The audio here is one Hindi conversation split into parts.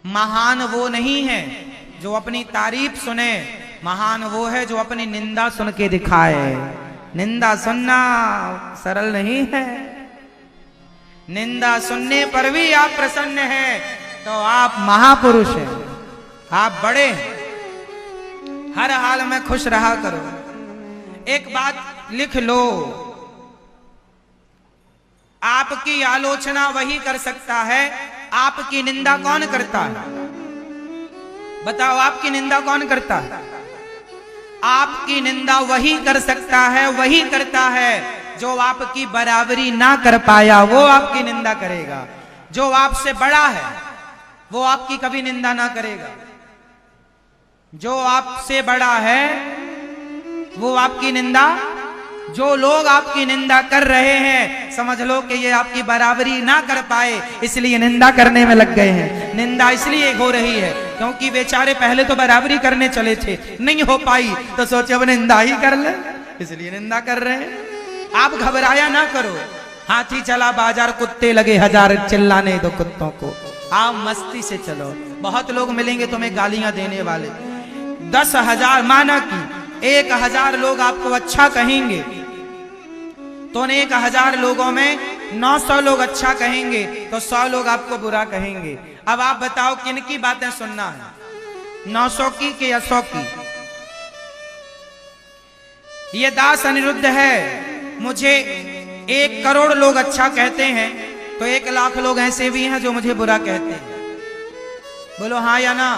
महान वो नहीं है जो अपनी तारीफ सुने, महान वो है जो अपनी निंदा सुन के दिखाए। निंदा सुनना सरल नहीं है। निंदा सुनने पर भी आप प्रसन्न हैं तो आप महापुरुष हैं, आप बड़े हैं। हर हाल में खुश रहा करो। एक बात लिख लो, आपकी आलोचना वही कर सकता है, आपकी निंदा कौन करता है? बताओ, आपकी निंदा कौन करता है? आपकी निंदा वही कर सकता है, वही करता है जो आपकी बराबरी ना कर पाया, वो आपकी निंदा करेगा। जो आपसे बड़ा है वो आपकी कभी निंदा ना करेगा। जो आपसे बड़ा है वो आपकी निंदा, जो लोग आपकी निंदा कर रहे हैं समझ लो कि ये आपकी बराबरी ना कर पाए, इसलिए निंदा करने में लग गए हैं। निंदा इसलिए हो रही है क्योंकि बेचारे पहले तो बराबरी करने चले थे, नहीं हो पाई तो सोचे अब निंदा ही कर ले, इसलिए निंदा कर रहे हैं। आप घबराया ना करो। हाथी चला बाजार, कुत्ते लगे हजार, चिल्लाने दो कुत्तों को। आप मस्ती से चलो। बहुत लोग मिलेंगे तुम्हें गालियां देने वाले। 10,000 माना कि 1,000 लोग आपको अच्छा कहेंगे तो उन 1,000 लोगों में 900 लोग अच्छा कहेंगे तो 100 लोग आपको बुरा कहेंगे। अब आप बताओ किन की बातें सुनना है, 900 की कि 100 की? ये दास अनिरुद्ध है। मुझे 1 करोड़ लोग अच्छा कहते हैं तो 1 लाख लोग ऐसे भी हैं जो मुझे बुरा कहते हैं। बोलो हाँ या ना?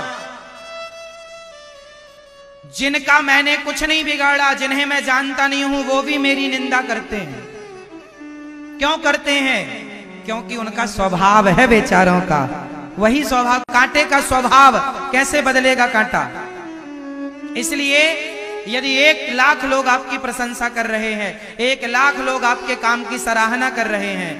जिनका मैंने कुछ नहीं बिगाड़ा, जिन्हें मैं जानता नहीं हूं, वो भी मेरी निंदा करते हैं। क्यों करते हैं? क्योंकि उनका स्वभाव है बेचारों का, वही स्वभाव। कांटे का स्वभाव कैसे बदलेगा कांटा? इसलिए यदि 1 लाख लोग आपकी प्रशंसा कर रहे हैं, 1 लाख लोग आपके काम की सराहना कर रहे हैं,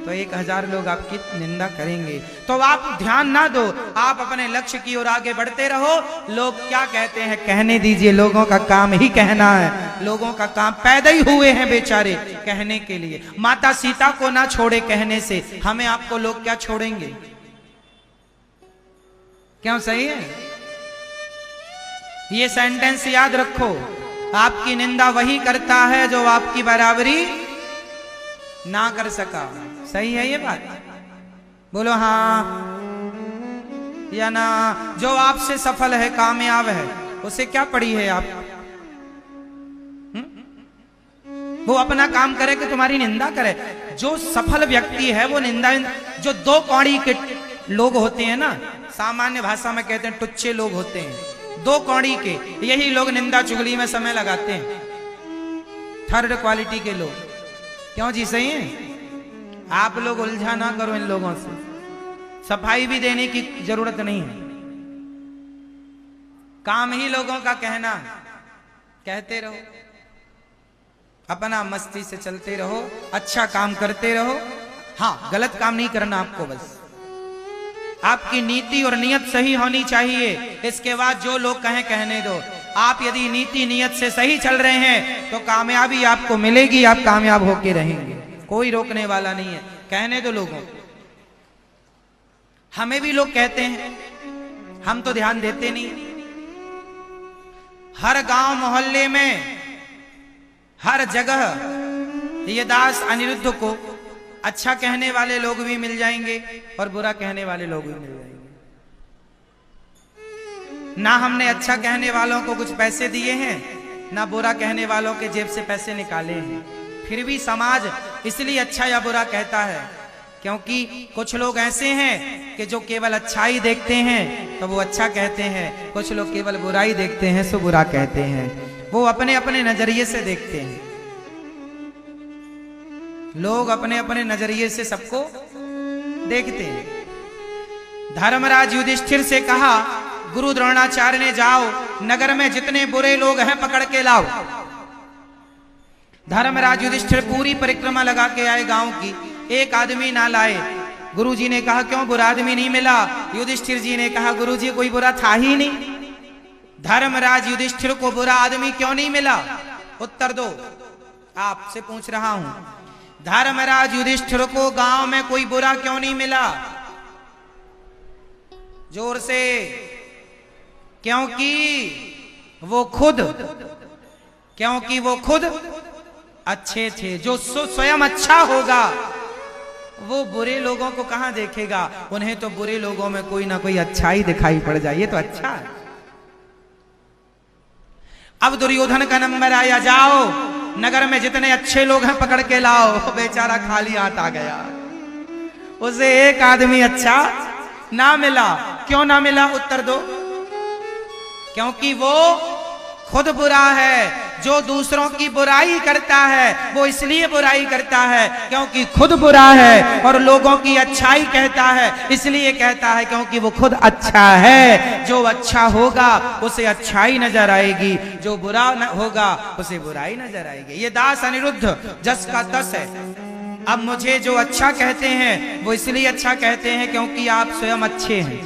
तो 1,000 लोग आपकी निंदा करेंगे। तो आप ध्यान ना दो, आप अपने लक्ष्य की ओर आगे बढ़ते रहो। लोग क्या कहते हैं कहने दीजिए, लोगों का काम ही कहना है। लोगों का काम, पैदा ही हुए हैं बेचारे कहने के लिए। माता सीता को ना छोड़े कहने से, हमें आपको लोग क्या छोड़ेंगे? क्यों? सही है ये सेंटेंस, याद रखो। आपकी निंदा वही करता है जो आपकी बराबरी ना कर सका। सही है ये बात? बोलो हाँ या ना? जो आपसे सफल है, कामयाब है, उसे क्या पड़ी है आप? वो अपना काम करे कि तुम्हारी निंदा करे? जो सफल व्यक्ति है वो निंदा, जो 2 कौड़ी के लोग होते हैं ना, सामान्य भाषा में कहते हैं टुच्चे लोग होते हैं, 2 कौड़ी के, यही लोग निंदा चुगली में समय लगाते हैं। 3rd क्वालिटी के लोग। क्यों जी? सही है? आप लोग उलझा ना करो इन लोगों से, सफाई भी देने की जरूरत नहीं है। काम ही लोगों का कहना, कहते रहो, अपना मस्ती से चलते रहो, अच्छा काम करते रहो। हाँ, गलत काम नहीं करना आपको, बस आपकी नीति और नियत सही होनी चाहिए। इसके बाद जो लोग कहें कहने दो। आप यदि नीति नियत से सही चल रहे हैं तो कामयाबी आपको मिलेगी, आप कामयाब होके रहेंगे, कोई रोकने वाला नहीं है। कहने दो लोगों को। हमें भी लोग कहते हैं, हम तो ध्यान देते नहीं। हर गांव मोहल्ले में, हर जगह ये दास अनिरुद्ध को अच्छा कहने वाले लोग भी मिल जाएंगे और बुरा कहने वाले लोग भी मिल जाएंगे। ना हमने अच्छा कहने वालों को कुछ पैसे दिए हैं, ना बुरा कहने वालों के जेब से पैसे निकाले हैं, फिर भी समाज इसलिए अच्छा या बुरा कहता है क्योंकि कुछ लोग ऐसे हैं कि जो केवल अच्छाई देखते हैं तो वो अच्छा कहते हैं, कुछ लोग केवल बुराई देखते हैं सो बुरा कहते हैं। वो अपने अपने नजरिए से देखते हैं। लोग अपने अपने नजरिए से सबको देखते हैं। धर्मराज युधिष्ठिर से कहा, गुरु द्रोणाचार्य ने, जाओ नगर में जितने बुरे लोग हैं पकड़ के लाओ। धर्मराज युधिष्ठिर पूरी परिक्रमा लगा के आए गांव की, एक आदमी ना लाए। गुरुजी ने कहा, क्यों बुरा आदमी नहीं मिला? युधिष्ठिर जी ने कहा, गुरुजी कोई बुरा था ही नहीं। धर्मराज युधिष्ठिर को बुरा आदमी क्यों नहीं मिला? उत्तर दो, आपसे पूछ रहा हूं। धर्मराज युधिष्ठिर को गांव में कोई बुरा क्यों नहीं मिला? जोर से, क्योंकि वो खुद अच्छे थे। जो स्वयं अच्छा होगा वो बुरे लोगों को कहां देखेगा? उन्हें तो बुरे लोगों में कोई ना कोई अच्छाई दिखाई पड़ जाए, ये तो अच्छा है। अब दुर्योधन का नंबर आया, जाओ नगर में जितने अच्छे लोग हैं पकड़ के लाओ। बेचारा खाली हाथ आ गया, उसे एक आदमी अच्छा ना मिला। क्यों ना मिला? उत्तर दो। क्योंकि वो खुद बुरा है। जो दूसरों की बुराई करता है वो इसलिए बुराई करता है क्योंकि खुद बुरा है, और लोगों की अच्छाई कहता है इसलिए कहता है क्योंकि वो खुद अच्छा है। जो अच्छा होगा उसे अच्छाई नजर आएगी, जो बुरा होगा उसे बुराई नजर आएगी। ये दास अनिरुद्ध जस का तस है। अब मुझे जो अच्छा कहते हैं वो इसलिए अच्छा कहते हैं क्योंकि आप स्वयं अच्छे हैं,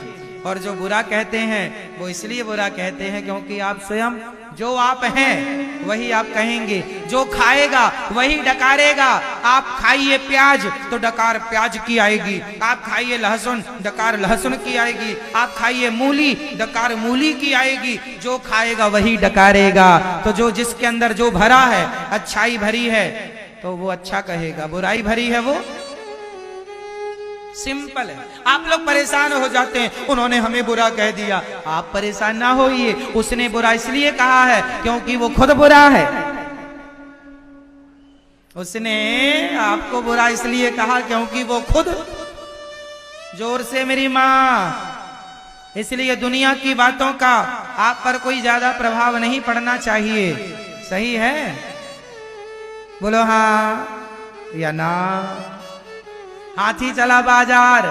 और जो बुरा कहते हैं वो इसलिए बुरा कहते हैं क्योंकि आप स्वयं जो आप हैं वही आप कहेंगे। जो खाएगा वही डकारेगा। आप खाइए प्याज तो डकार प्याज की आएगी, आप खाइए लहसुन डकार लहसुन की आएगी, आप खाइए मूली डकार मूली की आएगी। जो खाएगा वही डकारेगा। तो जो जिसके अंदर जो भरा है, अच्छाई भरी है तो वो अच्छा कहेगा, बुराई भरी है वो सिंपल है। आप लोग परेशान हो जाते हैं, उन्होंने हमें बुरा कह दिया। आप परेशान ना होइए, उसने बुरा इसलिए कहा है क्योंकि वो खुद बुरा है। उसने आपको बुरा इसलिए कहा क्योंकि वो खुद, जोर से मेरी मां, इसलिए दुनिया की बातों का आप पर कोई ज्यादा प्रभाव नहीं पड़ना चाहिए। सही है? बोलो हाँ या ना। हाथी चला बाजार,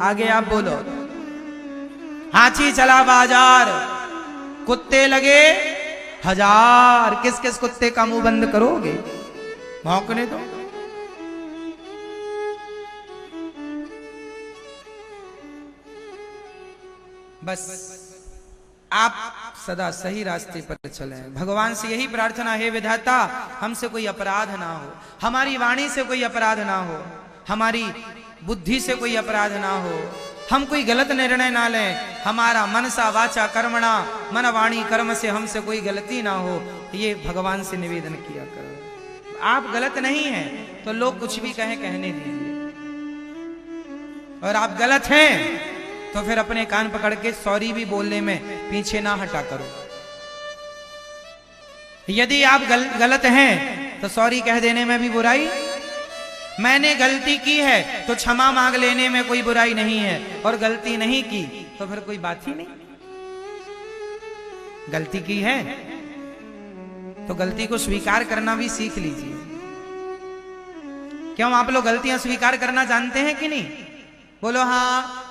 आगे आप बोलो। हाथी चला बाजार, कुत्ते लगे हजार। किस किस कुत्ते का मुंह बंद करोगे? भौंकने दो। बस आप सदा सही रास्ते पर चलें। भगवान से यही प्रार्थना है, विधाता हमसे कोई अपराध ना हो, हमारी वाणी से कोई अपराध ना हो, हमारी बुद्धि से कोई अपराध ना हो, हम कोई गलत निर्णय ना लें, हमारा मनसा वाचा कर्मणा, मन वाणी कर्म से हमसे कोई गलती ना हो। ये भगवान से निवेदन किया करो। आप गलत नहीं हैं तो लोग कुछ भी कहें, कहने दीजिए, और आप गलत हैं तो फिर अपने कान पकड़ के सॉरी भी बोलने में पीछे ना हटा करो। यदि आप गलत हैं तो सॉरी कह देने में भी बुराई, मैंने गलती की है तो क्षमा मांग लेने में कोई बुराई नहीं है, और गलती नहीं की तो फिर कोई बात ही नहीं। गलती की है तो गलती को स्वीकार करना भी सीख लीजिए। क्यों आप लोग गलतियां स्वीकार करना जानते हैं कि नहीं? बोलो हाँ।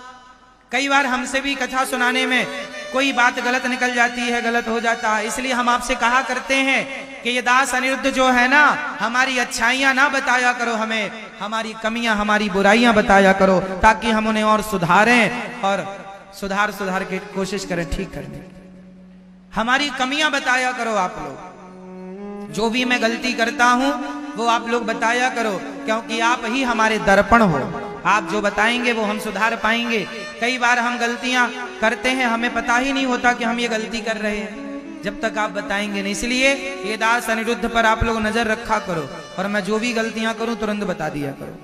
कई बार हमसे भी कथा सुनाने में कोई बात गलत निकल जाती है, गलत हो जाता है, इसलिए हम आपसे कहा करते हैं कि ये दास अनिरुद्ध जो है ना, हमारी अच्छाइयां ना बताया करो, हमें हमारी कमियां, हमारी बुराइयां बताया करो, ताकि हम उन्हें और सुधारें और सुधार के कोशिश करें ठीक करने। हमारी कमियां बताया करो आप लोग। जो भी मैं गलती करता हूं वो आप लोग बताया करो, क्योंकि आप ही हमारे दर्पण हो। आप जो बताएंगे वो हम सुधार पाएंगे। कई बार हम गलतियां करते हैं, हमें पता ही नहीं होता कि हम ये गलती कर रहे हैं, जब तक आप बताएंगे नहीं। इसलिए ये दास अनिरुद्ध पर आप लोग नजर रखा करो, और मैं जो भी गलतियां करूं तुरंत बता दिया करो,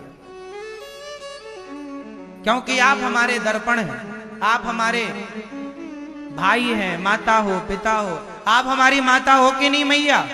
क्योंकि आप हमारे दर्पण हैं। आप हमारे भाई हैं, माता हो, पिता हो। आप हमारी माता हो कि नहीं मैया?